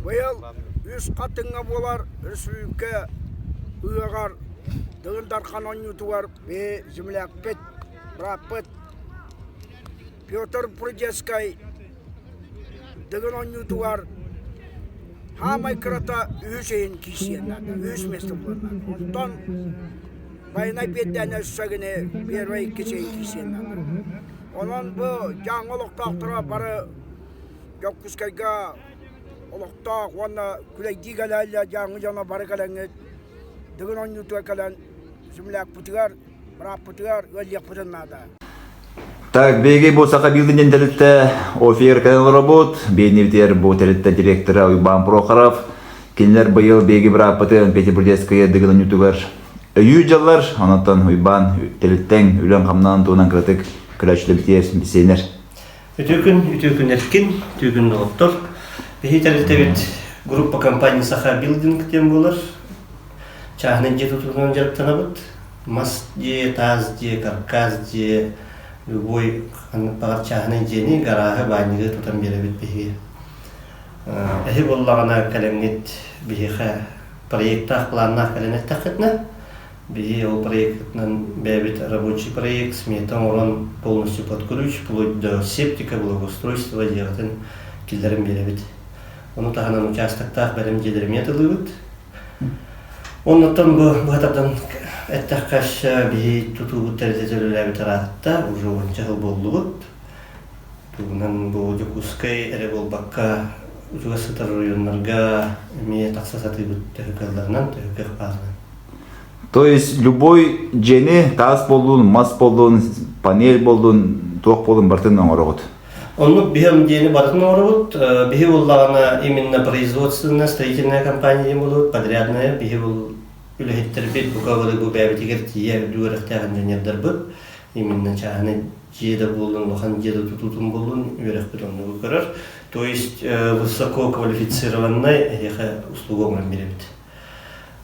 Быйыл үз қатыңа болар республика үйағар дығындар қанон ютуар бе земляк пет брапет Петр Прудецкай дығын ютуар хамай кырата үз eyін кисеннан, үз месті боларнан. Онтан байына бедден өссөгіне первай кисейін кисеннан. Онан бұл жаңылықтақтыра бары Gökküskayga olukta wana kulay digalalla jangu jana barakalanget degen on yutu kalan jumlak putigar bra putigar waliyak putanada. Так, беги босака билдинен телетте офер канал работ, бейневтер бу телетте директора Уйбан Прохоров, кинлер быйыл беги брапыты Петербургская деген он ютугар. Южалар, анатан Уйбан телеттен үлен камнан туунан кратык кырачлы бисенер. Үтөкүн эркин, үтөкүн доктор. Бехитерлетебит группа компания Саха Билдинг тем болар. Чахнын же тутуган жарыктанабыт. Мас же, таз же, каркас же, любой багар чахнын жени гарагы баниге тутан беребит бехи. Эхи боллагана калемнет бехи проекта планна каленет такытна. Бе ол проектнан бебит рабочий проект, смета он полностью под ключ, вплоть до септика, благоустройства, делатен килдерим беребит. Он утаганан участоктах берем дедерме тылыбыт. Он оттан бухатардан эттаккаш бе тутубут терезелелебит аратта, уже он чахыл болдубут. Тугунан бу Жокускай эре болбакка Жугасытар районнарга эме таксасатыбыт төхөкалдарынан төхөкөх баарынан. То есть любой жени таз болдун, мас болдун, панель болдун, туак болдун бартынан орогот. Он бихем жени бартынан орогот, бихи боллагана именно производственная строительная компания болот, подрядная, бихи бол үлехеттербит бугавалы бу бәбитигер тие дүрехтәгән инженердар бу. Именно чаны жеда болдун, лохан жеда тутутун болдун, үрәх битонны бу көрөр. То есть высоко квалифицированный услуга беребит.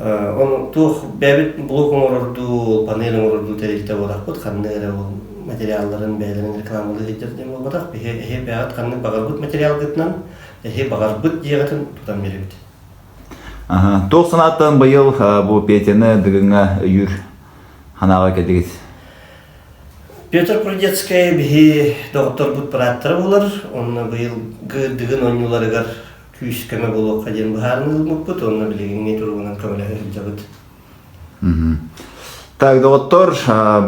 Он тух бәбит блокын орорду, панелин орорду теректе болак бут, ханны материалларын бәйлерин рекламалы еттерден болбатак, бәйе бәят ханны багарбыт материал гытнан, бәйе багарбыт жегатын тутан беребит. Тоқ санаттан быйыл бу петені дыгыңа үйір ханага кедегіз? Петр Прудецкая бәйе доктор бут параттары болар, онна быйыл дыгын ойнуларыгар күш кеме болу қаден бұхарын ұлмықпыт, онна білегіңе тұрғынан көмілі жабыт. Так, доктор,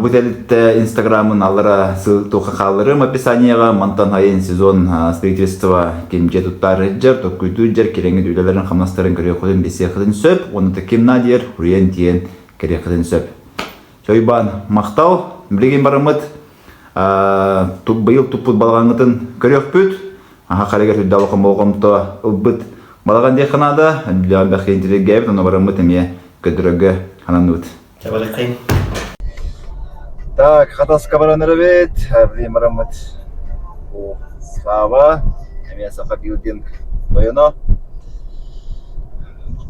бұл әлітті инстаграмын алыра ссылтуға қалырым описанияға мантан айын сезон строительства кемже туттары жер, тоққүйті жер, кереңі дүйлелерін қамнастарын көрек құдын бесе қыдын сөп, оны текемна дер, ұриен тиен керек қыдын сөп. Жойбан мақтау, білеген барымыт, бұйыл тұппыт балғаңытын көрек бүт, Харигар хүддалықын болғымты ұлбыт балаған дей қанада, білген бәқі интерек гәйбіт, оны барымыт әме көдірігі қананы ұт. Жабалық қайын. Так, қатасқа бараныры бет, білген барымыт сава, әме сақа билдинг дойыны.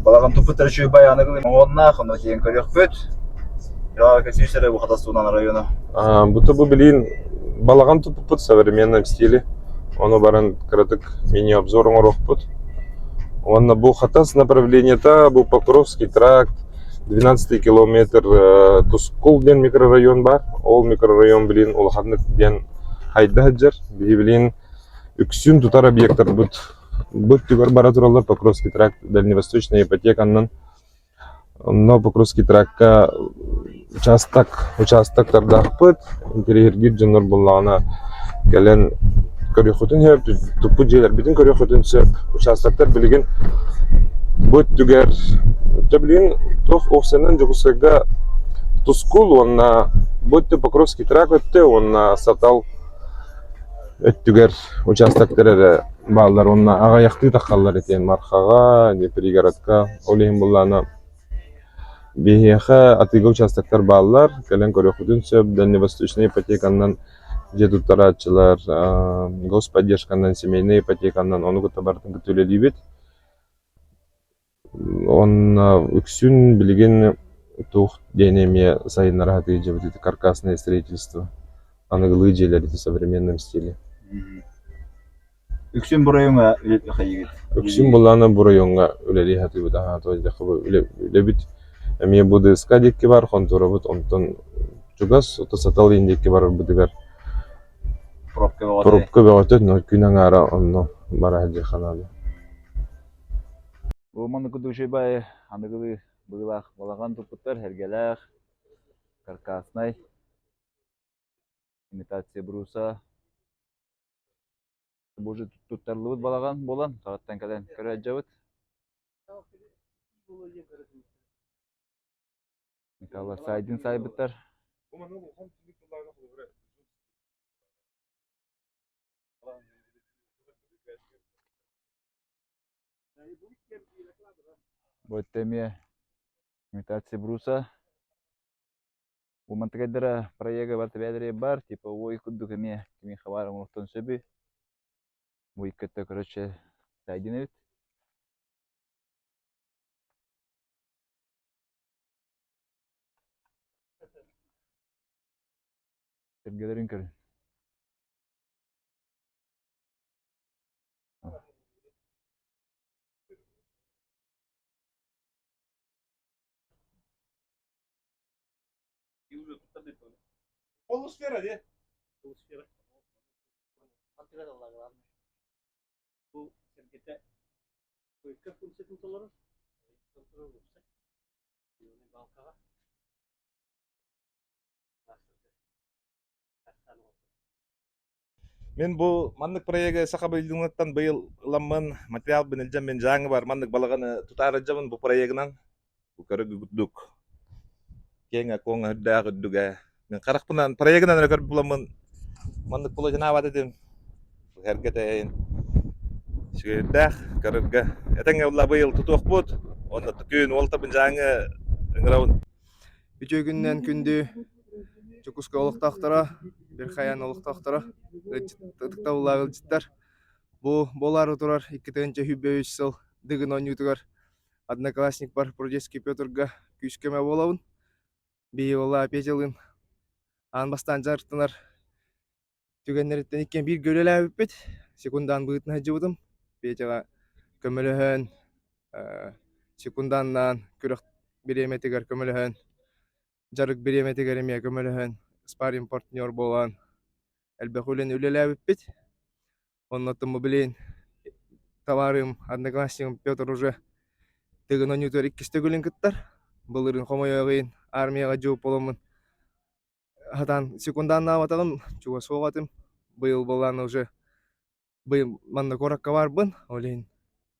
Балаған тұппыт әрші баяны қылым оғынна, қыны кейін көрек бүт. Жағы көсештері бұл қатасуынан районы. Бұты бұл білейін балаған тұппыт современном стиле. Оно баран краток мини-обзор урокпут. Он был хатас направление-то, был Покровский тракт, 12 километр Тускул-ден микрорайон бар. Ол микрорайон билин улхаднык-ден хайдаджар. Билин үксүн тутар объекттар бут. Бут түгөр бара туралар Покровский тракт, дальневосточная ипотеканын. Но Покровский трактка участоктардах пыт. Интерьергир жанр буллана келен көрөкөтүн хеп, тупу жерлер битин көрөкөтүн сөп, участоктар билген бут түгер. Төблин тох оксенен Жокускайга Тускул, онна бут Покровский тракт өттө, онна сатал өттүгер участоктар балдар, онна ага якты таккаллар этен Мархага, пригородка, олейм буллана бехеха атыга участоктар балдар, келен көрөкөтүн сөп, дальневосточный ипотеканын жетуттарачылар, господдержкандан, семейный ипотекандан, оны күтабартын күтөле дейбет. Он үксүн билген тух денеме сайынара хаты жабыты каркасное строительство. Аны гылы жерлер в современном стиле. Үксүн бурайыңа хайыгыт. Өксүм буланы бу районга үлели хатыбы да той жакыбы үлебит. Эми бу ДСК декке бар конторобут онтон чугас ото сатал индекке бар будыгар. Пробка багат но күнәң ара онно бара ханады. Бу маны кудушай бай аныгы быйлах балаган тупуттар хергелах каркаснай имитация бруса. Бу же туттарлыбыт балаган болан тагыттан келен көрөжөбүт. Микалла сайдын сайбыттар. Вот теме имитация бруса. У мантыгайдара проега бар, типа ой кудду кеми хабарым уктан сөби. Бу иккетте, короче, сайдин эбит. Сергелерин көрүн. Полусфера, де? Полусфера. Bu sergide koyka fırsatın olur. Kontrol olursa. Yani balkağa. Мен бу мандык проекты сакабылдыңыттан быйыл ламмын материал бенелжем мен жаңы бар мандык балаганы тутарыжамын бу проектынан. Бу көрүгү гуддук. Кеңе коңа дагы дүгө. Мен каракпынан проектынан көрүп буламын. Мандык боло жана бат эдим. Хергетейин. Шүйдах көрүгө. Этеңе улла быйыл тутук бут. Онда күн олтабын жаңы ыңырабын. Үчө күннен күндү Чукуска олуктактара, бир хаян олуктактара, тыктабылар ылжыттар. Бу болары турар 2-нче хүббөбүс сыл дыгын онютугар. Одноклассник бар Продецкий Петрга күскеме болабын. Бийола пежелын анбастан жарыктанар. Түгеннерден экен бир көрөлөбүп бит. Секундан бытына жыбытым. Пежега көмөлөһөн секундандан күрөк биреметигер көмөлөһөн. Жарык биреметигер эме көмөлөһөн спарринг партнер болгон. Элбехулен үлелөбүп бит. Оннотум билин товарым одноклассникым Петр уже тыгын онютер 2-стөгөлүн кыттар. Былырын хомоёгын армияга жооп боломун. Хатан секундан наватагым чуга соогатым. Быйыл болан уже быйыл манда коракка барбын. Олин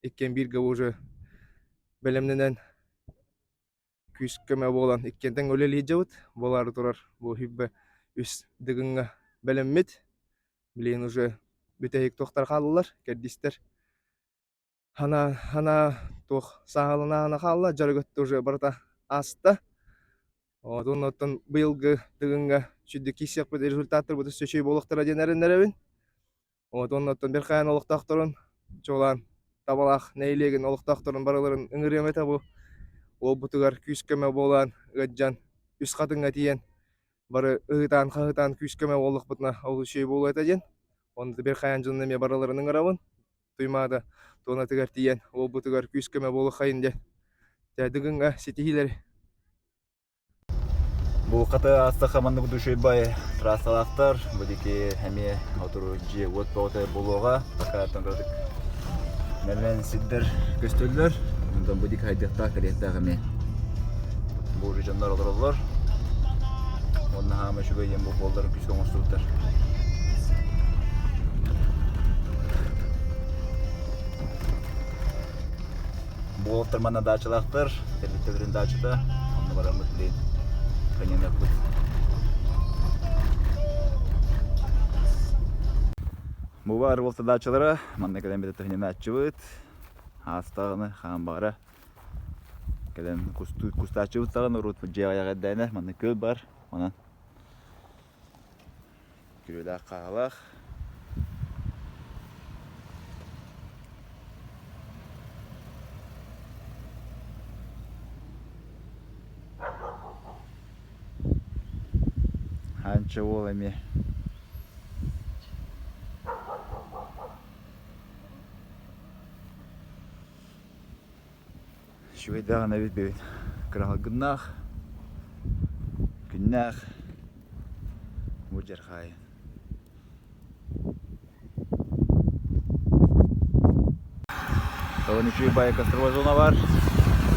экен бирге уже белемненен күскеме болан эккентен өлели жабыт. Болары турар бу хүббе үс дыгынга белеммит. Билин уже бүтейик тоқтар қалылар, кердистер. Хана тоқ сағалына қалыла, жаргөтті уже барта аста. Оннотон быйылгы дыгынга чүдді кисек бит результаттар бут сөчөй болуктара денеренеребин. Оннотон бир каян олуктактырын чолан табалак нейлеген олуктактырын бараларын ыңыремете бу. Ол бутугар күскеме болан ыджан үс катынга тиен бары ыытан кагытан күскеме болук бутна ол шөй болу этеден. Онда бир каян жын эме бараларын ыңырабын. Туймада тона тигер тиен ол бутугар күскеме болу кайын де. Дыгынга сетихилер. Бу ката астака манды кудушай бай трассалактар, будики хами отуру же вот пота болуга, пока тандырдык. Менен сиддер көстөлдөр, мындан будик хайдыкта калетта хами. Бу жандар олорлор. Онна хама шуга ем бу болдарын күскөн остуктар. Болоттар мана дачалактар, телеттерин дачада, онна барамыз дейт. Конец путь. Бу бар болса дачалары, мана келен бит төгнен ачыбыт. Астагыны хан бара. Келен кустачыбыт тагын урут жайга дайна, мана көл бар. Мана көлдө кагалак. Анча ол эми Şuydağına bir kral günah. Günah. Mucer hayın. Kalan üçü bayağı kastırma zona var.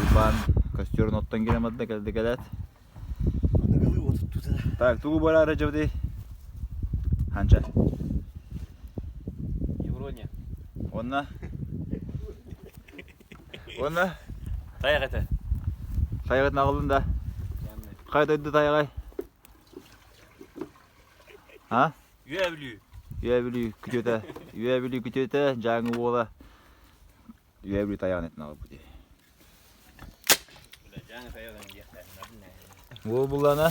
Uypan kastörün ottan gelemedi de geldi gelet. Так, тугу бара арача бди. Ханча. Еврония. Онна. Онна. Таяқ ете. Таяғат нағылында. Қайда өдді таяғай? А? Үйәбілі. Үйәбілі күтеті. Үйәбілі күтеті. Жаңы ола. Үйәбілі таяғын етін ағып күте. Жаңы таяғын ектән. Ол бұллана.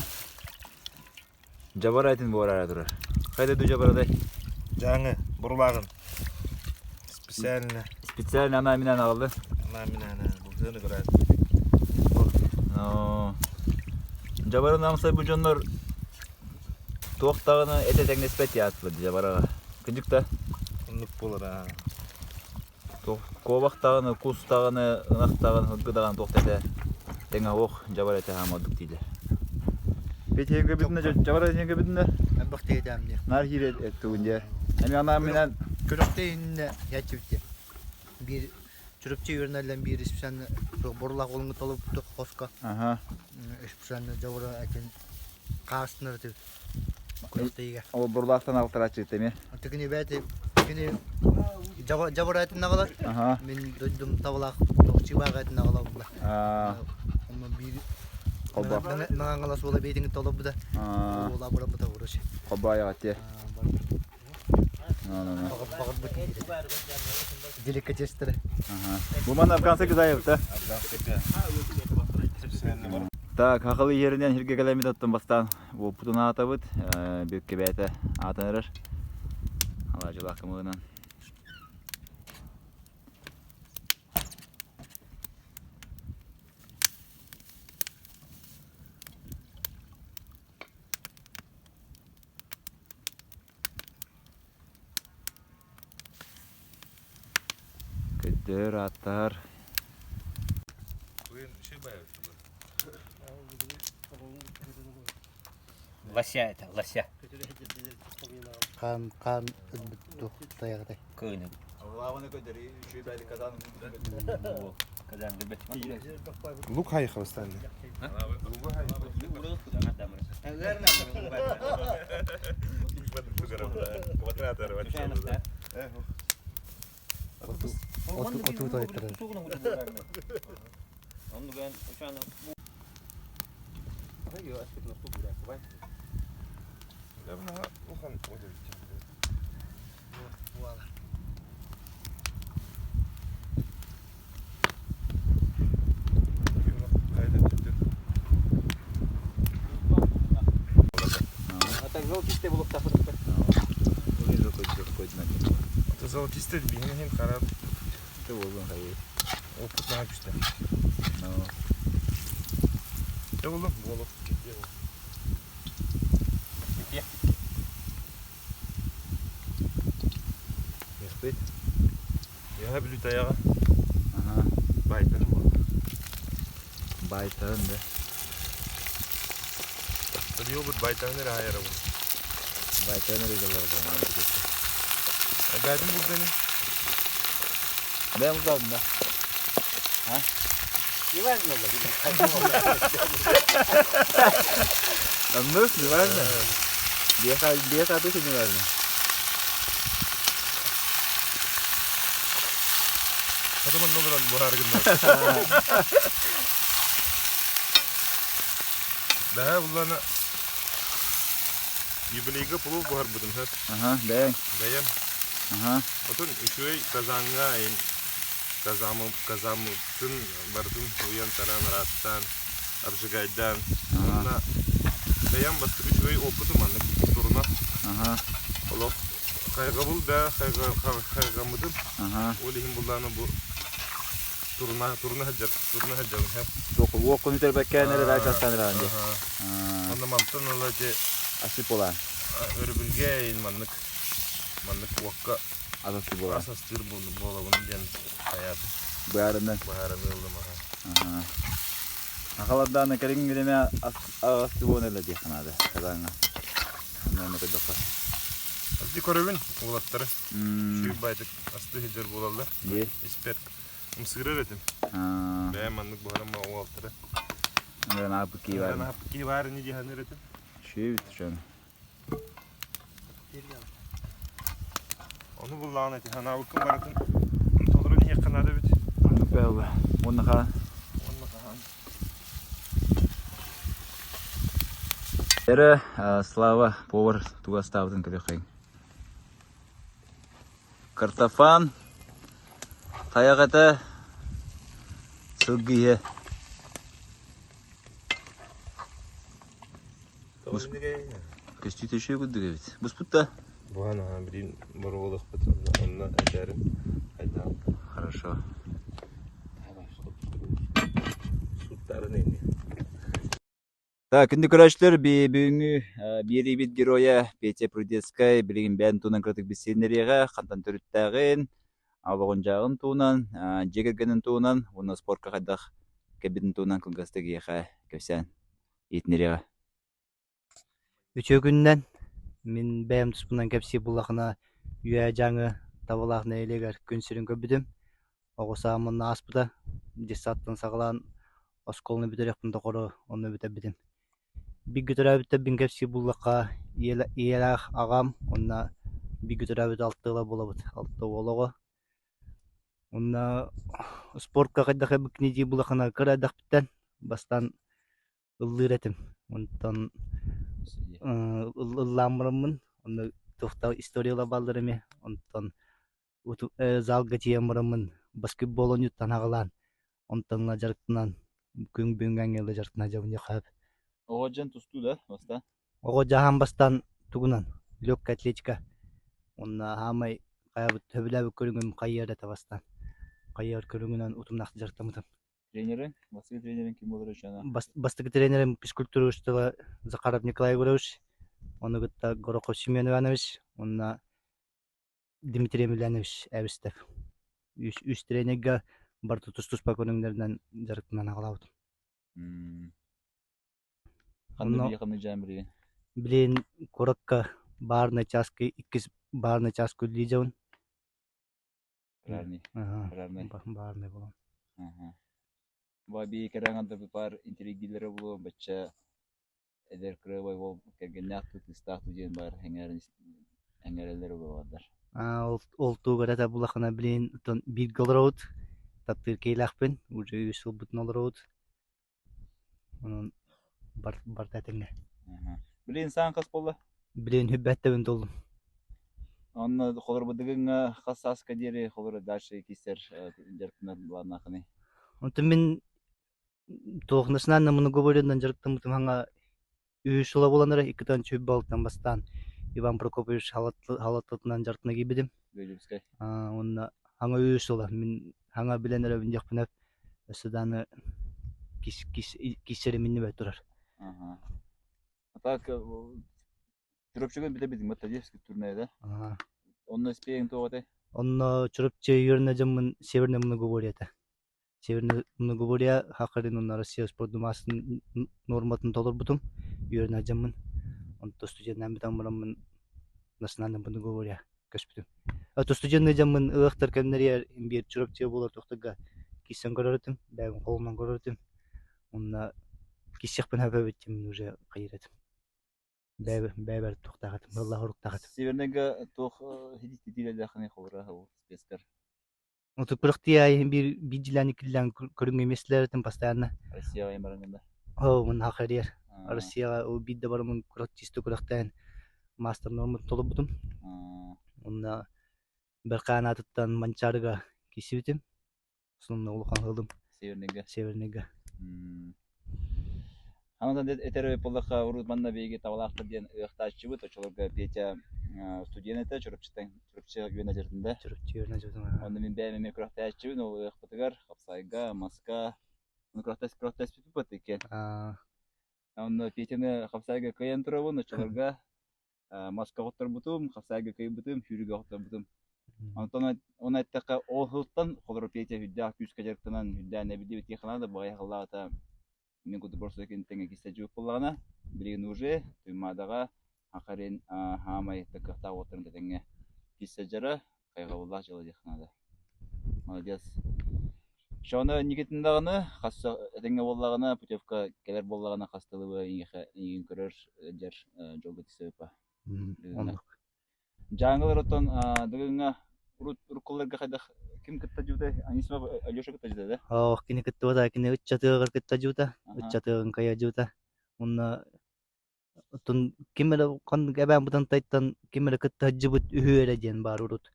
Жабар айтын бұл ара тұрар. Қайда өдді жабар адай? Жаңы, бұрлағын. Специально ана менен ағылды. Бұлдығыны көрәді. Жабарын намысай бұл жонлар тоқтағыны әте тәңнеспәт ятылы жабараға. Күндікті? Құнлық болыр. Ковақтағыны, кустағыны, ынақтағыны, ұдғыдағыны тоқтайды. Тәңі оқ жабар әте хамадық дейді. Беті енгі бітінді, жабар әте енгі бітінді? Бақты едемді. Нар хир әттігінде. Әме ана менен... Көрікті еніне ятчіпті. Bir çürükçü yönlerden bir ispişen borulak olunu tolup tutuk koska. Aha. İspişen javura ekin karşısınır tip. Kuruktiga. O burlaqtan altıra çıktı mı? Tekini beti, tekini javura etin ne kadar? Aha. Ben duydum tavlak, tokçiba etin ne kadar bunda. Ama bir Koba. Nağan kalası ola beytini tolup bu da. Ola bura bu da uğraşı. Koba ayağı diye. Bakıp bu değil. Деликатестеры. Bu mana Afgansa güzel yaptı. Так, ақылы жерінен хирге кәлемет аттым бастан. Ол путуна атабыт, бөкке бәйті атанырыр. Ала жыл ақымығынан. Көддер, аттар. Лося это, лося. Kan öldü tayakta. Көнік. Лаваны көддері, үші бәді қазанын. Казан любит. Лук хайхав стandi. Otu tayakta. Так золотистый был тафырықты. Золотистый бігінен қарап. Ты болдың қайы. Опыт наға күшті. Ты болдың? Болып. Яқпет? Яға білу таяға. Ага. Байтаны болды. Байтарын да. Бір ел бұд байтаны райары болды. Байтарын рейдалар да. Бәдім болды не? Ben uzadım da. Ha? Не важно, Anlıyorsun, ne var mı? Bir saat için ne var mı? Adamın ne olur lan bu hargınlar. Daha bunlarına Юбилейге пулу бар будым хат. Aha, ben. Даям. Aha. Отон үшөй казанга ин казамытын бардым уян таран раттан аржигайдан. Онна даям баттı үшөй опытым аны турна. Aha. Олох кайгабыл да кайгамыдым. Aha. Олихим булланы бу турна хаджар ха. Dokul, o komüter bekleyenlere daha çastanır önce. Onda mantın olaca Asip olan. örübülge in manlık vakka Asasip olan. asastır bola bunun den hayatı. Bu yarından. Baharını yıldım ha. Акаладаны керин гидеме асты вонеле ди ханада. Кадаңа. Наны кыдыкка. Азди көрөбүн улаттары. Шүй байдык асты хеджер болалар. Е. Испер. Умсырыр этим. Бәманлык бохарама улаттары. Ана апки бар. Ана апки бар не диханыр этим. Шүй түшөн. Onu bulağın eti. Hana bakın barakın. Toluru niye kanadı bit. Аны бәле. Оннаха. Onu kahan. Эре Слава повар туга ставдын кебехен. Картофан. Таягата. Сылгые. Кести теше гүддүгө бит. Буспутта. Bu ana bilin boroluk batın. Onunla ederim. Haydan. Хорошо. Sütları neydi? Так, инде көрәшләр бүгүнкү бири бит героя Петя Прудецкая билген бән тунан кратык бисеннерге кантан төрүттәген, алган жагын тунан, жегергенен тунан, уна спортка кайдак кебин тунан кылгастыгы ха көсән итнерге. Üçü gündən min bəyəm tuspundan kəpsi bulaqına üyə жаңы табалaqına eleger gün sürün köbüdüm. Oğusamın aspıda десаттан сағылан осколны бүдерек бұнда қоры оны бүтәбідім. Bir götürəbitdə bin kəpsi bulaqqa iyələk ağam, onunla bir götürəbit altıqla bolabıd, altıqla olağı. Onunla sportqa qaydaq əbikneci bulaqına qıradaq bittən, bastan ıllıır etim. Ondan ылламырымын, оны тоқта историялар балдырымы, ондан залға тиемырымын, баскетбол ойнуттан ағылан, онданла жарықтынан күн бүңген елі жарықтына жабын жақап. Оғаджан тусту да, баста? Оғы жаған бастан тугунан, лёгка атлетика. Онна хамай қайабы төбіләбі көріңім қайыр әті бастан. Қайыр көріңінен ұтымнақты жарықтамыдым. Тренерің? Басқа тренерің кім болыр үшана? Бастығы тренерім физкультура ұштығы Захаров Николай Егорович, оны гытта Горохов Семен Иванович, онна Дмитрий Емельянович әбістіп. Үш тренерге бар тұстуспа көріңдерден жарықтынан ағылауды. Қанды бейқанды жан бірген? Білен Корокка барны часкы, иккіз барны часкы лидеуін. Рарный. Барны болон. Баби кераңанда бар интеллигилері болу, бәтчә әдер кіребай бол, кәргеннәқ тұтыстақ тұден бар әңгәрелері болуадыр. Ол туғырата бұлақына білен бір ғылырауд, таптыр кейлақпен, уже үйсіл бұтын олырауд. Оның бар тәтіңе. Білен саған қас болды? Білен хүббәттәуін толдым. Оны қолыр бұдығың қасас кәдері, қолыр дәші кесер жарқынат бұлағына қыны? Онтын мен тоғынысынан намыны көбөленден жарықтымытым хаңа үйсіла боланыры 2-тан чөп балықтан бастан Иван Прокопович халаттытынан жарқына кейбедім. Бөліпскай? Онына хаңа үйсіла. Мен хаңа біленер өбін жақпынап өсіданы кесері менне бәй тұрар. Так, чүрөпчөгөн біте бедім, Матадевский турнайда. Онны спең тоғыдай? Онны чүрөпчө үйеріне жамын Северный Многоборьята. Северный Многоборья хақырын онна Россия спорт думасын норматын толыр бұтым. Үйеріне жамын. Онто студентнан бітан бұрамын Национальный Многоборья көспітім. Ото студентный жамын ұлықтар кәмінер бір чүрөпчө болар тоқтыға кесен көрірітім. Бәгін қолымнан көрірітім. Онна кесекпен әбәбеттім уже қайыр етім. Бәбәр тоқтағатым, Аллах ұрықтағатым. Севернеге тоқ хедисті дейлі қаны қолыра спецкар? Оту күріқтия бір жиләні кіллән көрінгі меселерітім постоянно. Россияға емараңында? Мын хақыр ер. Россияға бидді барымын күріқтісті күріқтайын мастер нормы толы бұдым. Онна бір қанатыттан манчарыға кесі бітім. Сонымны ұлықан ғылдым. Севернеге. Андан этере полаха урутманна беге тавалактыр ден ыктачы бут, очолорга Петя студенте чурупчтан үйөнө жердинде. Чурупчу үйөнө жердин. Онда мен бәйме микрофтачы бут, ол ыктыгар, Капсайга, Маска, микрофтас бут экен. Онда Петяны Капсайга кыйын турабын, очолорга Маска готтор бутум, Капсайга кыйын бутум, Хүрүгө готтор бутум. Антон он айтака ол хылтан холор пете хүддә күскә жактынан хүддә нәбиди бит яхана бая халлата мен күтү борсо кен теңе кисә жук булгана билген уже туймадага акарен хамай такта отырында теңе кисә жара кайга булла жылы яханада. Молодец. Шоны нигетиндагыны хасса теңе боллагына путевка келер боллагына хастылыбы иң көрөр жер жол кетсепа. Жаңылар отон дыгыңа уруккуларга кайда ким кытта жууда анисма Алёша кытта жууда да? Ох, кини кытта бада, кини үтчатыгар кытта жуута, үтчатыгын кая жуута. Онна тун кимеле кон эбен бутан тайттан кимеле кытта жыбыт үһүөрэ диэн бар урут.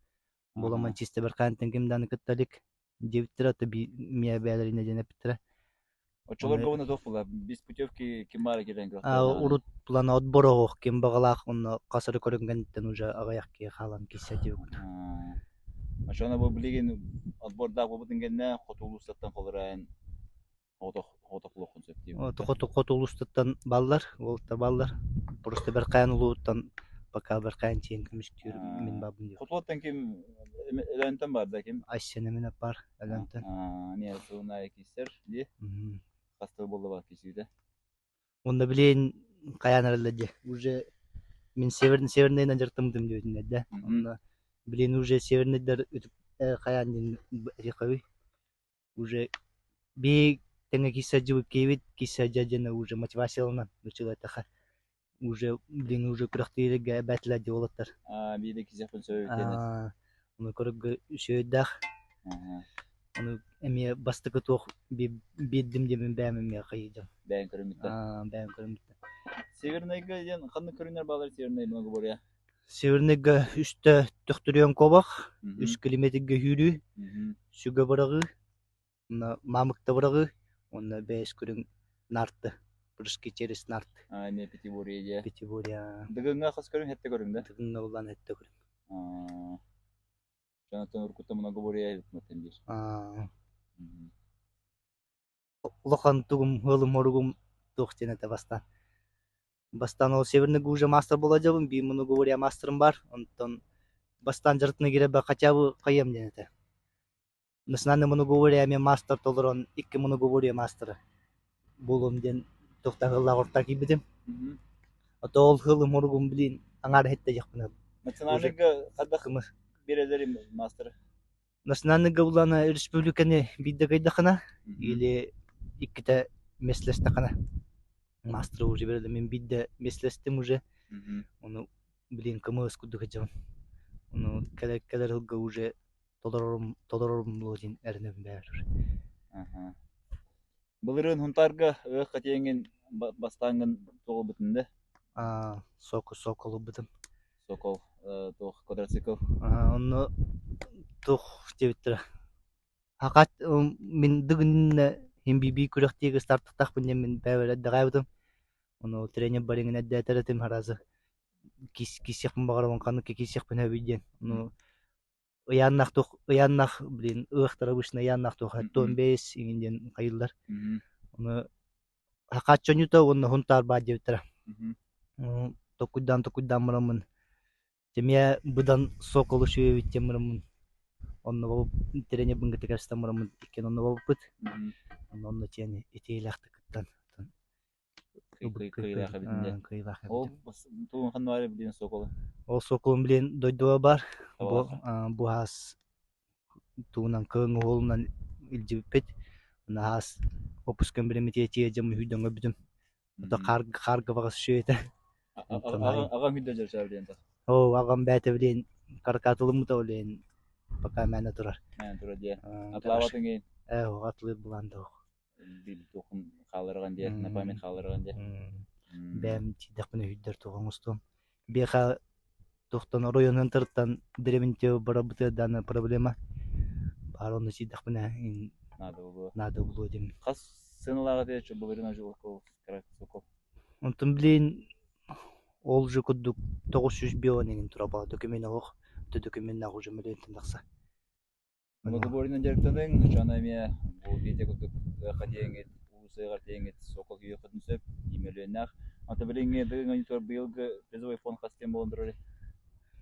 Боламан чисте бер кантен кимданы кытталик жебиттер аты мия бээлерине жена биттер. Очолор говна дофула без путевки кимара келен грохта. Урут плана отборог ким багалах онна касыры көрөнгөндөн уже агаяк ки халам кисе жебит. Ошона бу билген отборда бу бүтүнгенне хотулустаттан колорайын отоклук концепт дип. Хотулустаттан баллар, олта баллар. Просто бер кайын улуттан пока бер кайын чейин күмүштүр мен бабым дип. Хотулуттан ким элентен бар да ким? Айсене менен бар элентен. Не суна экистер ди. Кастыл болду бар кисиде. Онда билен каянарлады. Уже мен северныйдан жыртым дем да. Онда билен уже северныйдар каяндын рекави. Уже би теңе киса жыбык кебит, киса жажана уже мотивацияланан учулатаха. Уже билен уже күрөктөргө батлады болоттар. Биде кисепен сөйөтөне. Оны көргө шөйдах. Onu emiye bastıkı toh bildim demin beğenmemeye kayacağım. Beğen körümütte. Beğen körümütte. Severnayga diyen kanlı körünler bağlar Severnay bunu buraya. Severnayga üstte töktürüyen kobak, 3 kilometrege yürü, süge bırağı, mamıkta bırağı, onu 5 körün narttı. Buruşki çeris narttı. Ne Pitiboriya diye. Pitiboriya. Dıgınga kas körün hette körün de. Dıgınga ulan hette körün. Jonathan Urkut'ta buna buraya hükmetin bir. Улахан тугум хылым хоругум тухтенете бастан. Бастан ол северный уже мастер болажабын, би муну говоря мастерым бар. Онтон бастан жыртына киребе хотя бы кайым денете. Наснаны муну говоря мен мастер толорон, 2 муну говоря мастеры. Болум ден тухтагылла орта кибидим. Ото ол хылым хоругум билин аңар хетте жакпына. Национальныйга кадакымы берелерим мастер. Национальныйга улана республиканы бидде кайдакына или икките меслестакана. Мастер уже береле мен бидде меслестим уже. Onu билин кымыз кудуга жабын. Onu келер хылга уже тодорорум лодин эрнебин бәр. Былырын хунтарга катеңин бастангын тогу бүтүндө. Сокол бүтүн. Сокол тох квадроцикл. Onu тох дебиттер. Хакат мен дыгынна химби күрөктөгө старттактакпын мен бәбеле дагайбытым. Onu тренер барыңын әддәтеретим харазы. Кисекпин багарабын каны кисекпин әбиден. Ну Уяннах билин ыктар обычно уяннах тох 15 иңден кайылдар. Onu хакат чөнүтө onu хунтар ба дебиттер. Токуйдан мырамын. Темия будан соколу шүйөбит темирамын. Onu тренер быңгы текастан мырамын экен onu бабыт. Onu тени этейлакты кыттан. Ол туун ханвары билин соколу. Ол соколун билен дойдуа бар. Бу хас туунан кыңы холунан илжипет. Она хас опускан билен мететие жамы хүдөнгө бүтүм. Ото карга багыс шүйөтө. Агам хүдө жашар билен та. Агам бәте билен каркатылымы да билен пока мәне турар. Мәне турар дие. Атлаватын кейін. Атлы буланды. Бил токун калырган дие, напамет калырган дие. Бәм тидакны хүддер туган устум. Беха тоқтан районын тырттан дреминте барабыты дана проблема. Бароны тидакна надо было дем. Кас сыналага дече булырына жолкол карак сокол. Онтун билен ол же кудук 900 бионен тураба документ ок, документ нагы же мелен тындакса. Муну боринен жерктен жана эме бул видео кудук кадеңет, усыгар теңет сокол күйө кытынсып, имеленак. Ата билинге дыгын монитор быйылгы призовой фонд кастем болдурар.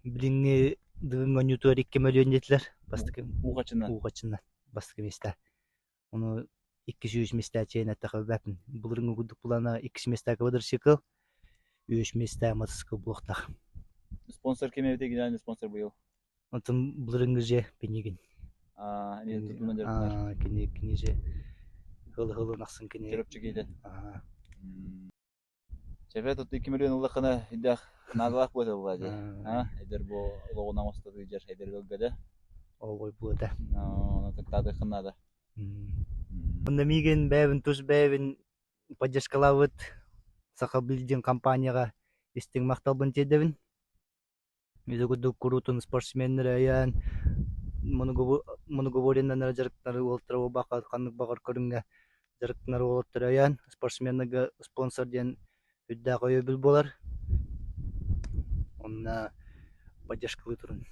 Билинге дыгын онютуар 2 миллион детилер. Бастык Угачынан. угачынан бастык месте. Оны 200 месте чейин аттакы бәпин. Булырын гудук булана 2 месте квадроцикл, 3 месте мотоцикл блоктак. Спонсор кемебде генеральный спонсор быйыл. Онтон булырын же пенигин. Не тутунан жарыктар. Кини же хылы наксын кини. Жүрөпчү кейде. Чефе тут 2 миллион улакына идах надалак болот алгады. Эдер бу логона мостады жер эдер гөлгөдө. Ой булда. Ну, так тады хынада. Онда миген бәбин туш бәбин поддержкалавыт саха билдин компанияга истин макталбын тедебин. Мизогуду курутун спортсмендер аян моноговореннан жарыктары олтыры бака канык багар көрүнгө жарыктары олтыры аян спортсменге спонсор ден үддә кое бил болар. Онна поддержкалы турун.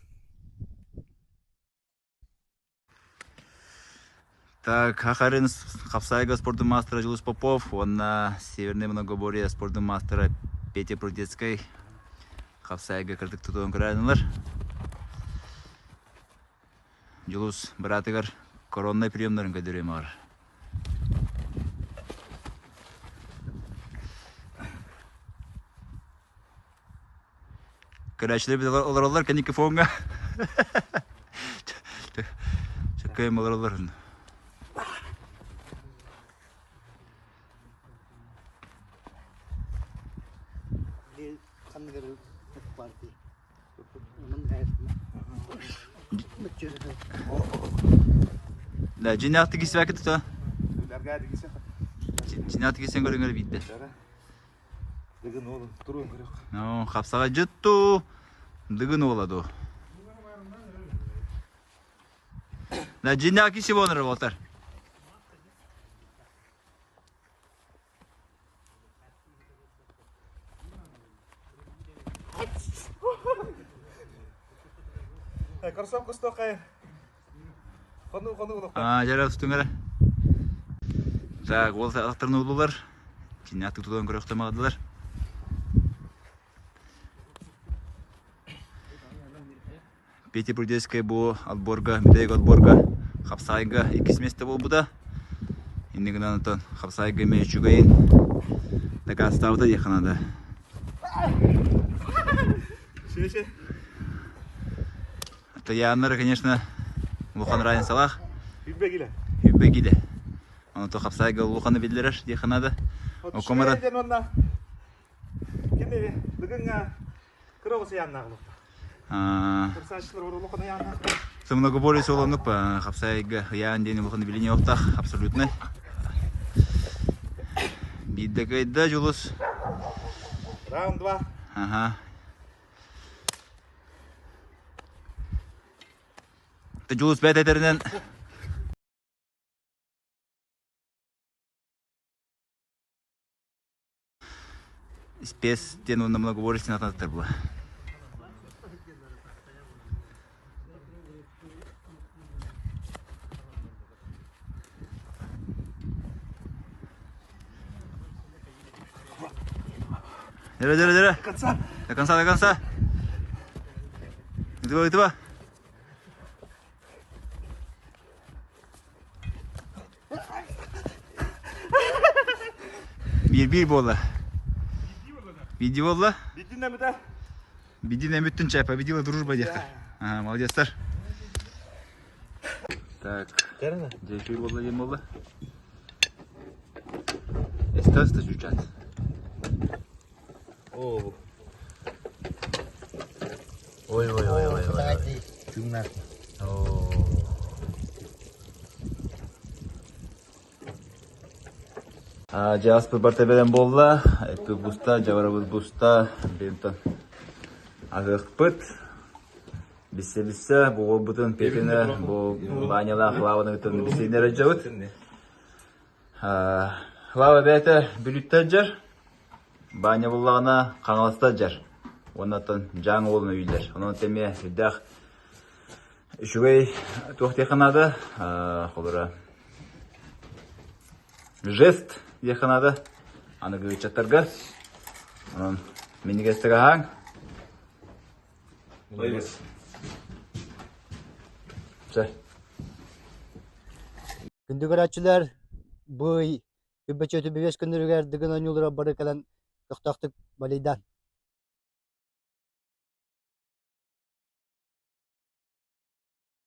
Так, Хахарин Хапсайга спортный мастера Жилус Попов, он на Северной Многоборье спортный мастера Петя Прудецкой. Хапсайга кырдык тутуон кыраанылар. Жилус братыгар коронный приемдарын көдөрөм бар. Кырачылар бит олар кеники фонга. Чакайм олар. Да, жинакты кисеп акет то. Жинакты кисен көрүңөр битти. Дыгын олун туруун керек. Ну, хапсага жытту. Дыгын болду. Да, жинак кисеп онор болтар. Корсом кустокай. Кону. Жарап түңөрө. Так, ол аттарын улуулар. Жинакты тутуон көрөктөмөгдүлөр. Петя Прудецкая бу отборга, битег отборга. Хапсайга 2 месте болбу да. Индигинен антон Хапсайга мечугайын. Така ставда якынада. Шеше. Это Яннер, конечно, Лухан Райан Салах. Хүббегиле. Он то Хапсайга Луханы билдирер, якынада. Окомада. Кене дыгынга кырогысы яннагылык. Кырсачлар орлукуна яннак. Со многоборье солонук по Хапсайга Ян дени Луханы билине октах абсолютно. Биддегайда Жулус. Раунд 2. Ага. Ты Жулус бәт этеринен спес тен на многоборье ататтар була. Дера. До конца. Иди. Bir bolla. Видео болла? Бидине мүттін чайпа, видео дружба дехтар. Ага, молодецтар. Так. Дефи болла, ем болла. Эстаста жучат. Ой. Тюмнар. Жаспы бартабеден болла, эпі буста, жаварабыз буста, бентон агық пыт. Бisse, бұл бұтын пекені, бұл баняла хлаваны үтін бисейнер әджауыт. Хлава бәйті бүліттер жар, баня бұллағына қаңалыстар жар. Онатын жаңы олын өйлер. Оның теме үддәқ үшігей тоқтеқынады, қолыра жест якынады. Аны гычаттарға. Оның менігестігі аң. Все. Күндүгөр ачылар бый үбөчөтү бебес күндүрүгөр дыгын онюлура бары калан токтоктук балыйдан.